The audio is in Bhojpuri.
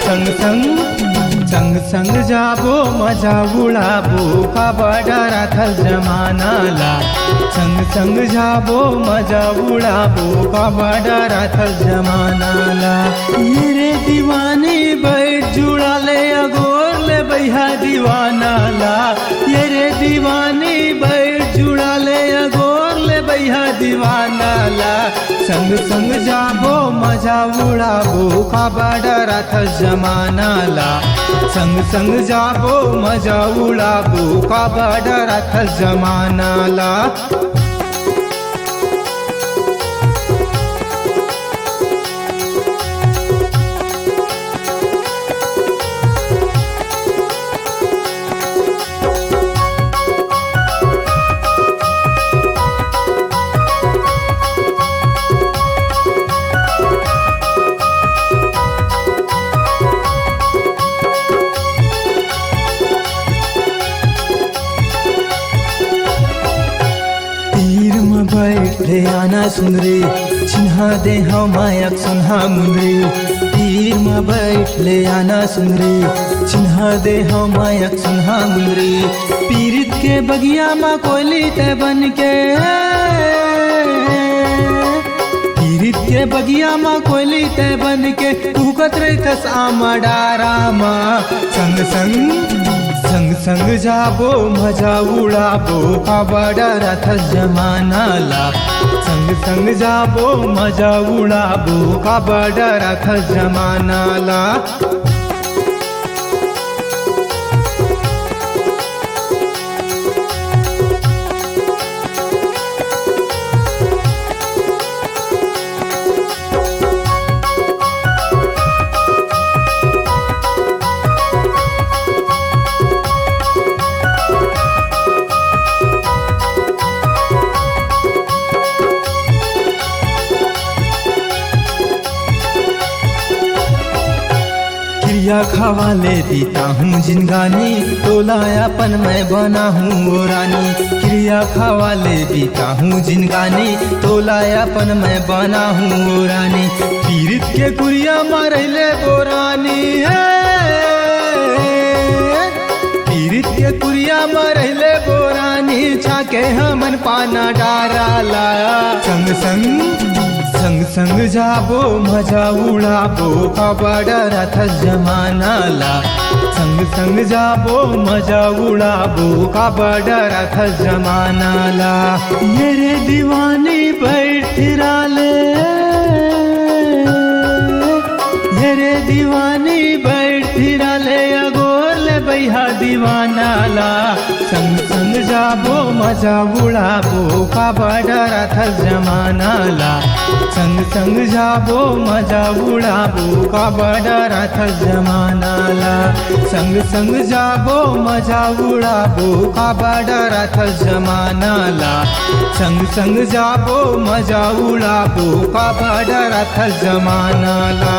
संग संग संग जाबो मजा उड़ाबो का बड़ा राथल जमानाला। संग संग जाबो मजा उड़ाबो का बड़ा राथल जमानाला। ये रे दीवानी बैठ जुड़ा ले अगोर ले बैहा दीवानाला। ये रे दीवानी बैठ जुड़ा ले अगोर ले बैहा दीवानाला। संग संग जाबो मजा उड़ाबो का बड़ा राथल जमानाला। संग संग जाबो मजा उड़ाबो का बड़ा राथल जमानाला। बैठे आना सुंदरी चिन्हा दे हम मायक सुनहा मुंदरी। तीर में बैठ ले आना सुंदरी चिन्हा दे हम मायक सुनहा मुंदरी। पीरित के बगिया में कोयली ते बन के पीरित के बगिया में कोयली ते बन के कुकत रहतस आमा डारामा। संग संग संग जाबो मजा उड़ाबो का बड़ा राथल जमानाला। संग संग जाबो मजा उड़ाबो का बड़ा राथल जमानाला। क्रिया खावा ले देता हूँ जिनगानी तोलायापन मैं बना हूँ वो रानी। क्रिया खावा ले देता हूँ जिनगानी तोलायापन मैं बना हूँ वो रानी। पीरित के कुरिया मारले बोरानी है। पीरित के कुरिया मारले बोरानी छाके हमन पाना डाराला। संग संग संग जाबो मजा उड़ाबो का बड़ा राथल जमानाला। संग संग जाबो मजा उड़ाबो का बड़ा राथल जमानाला। ये रे दीवानी बैठ राले ये रे दीवानी बैठ राले अगोल बैहा दीवानाला। संग संग जाबो मजा उड़ाबो का बड़ा राथल जमानाला। संग संग जाबो मजा उड़ाबो का बड़ा राथल जमानाला। संग संग जाबो मजा उड़ाबो का बड़ा राथल जमानाला। संग संग जाबो मजा उड़ाबो का बड़ा राथल जमानाला।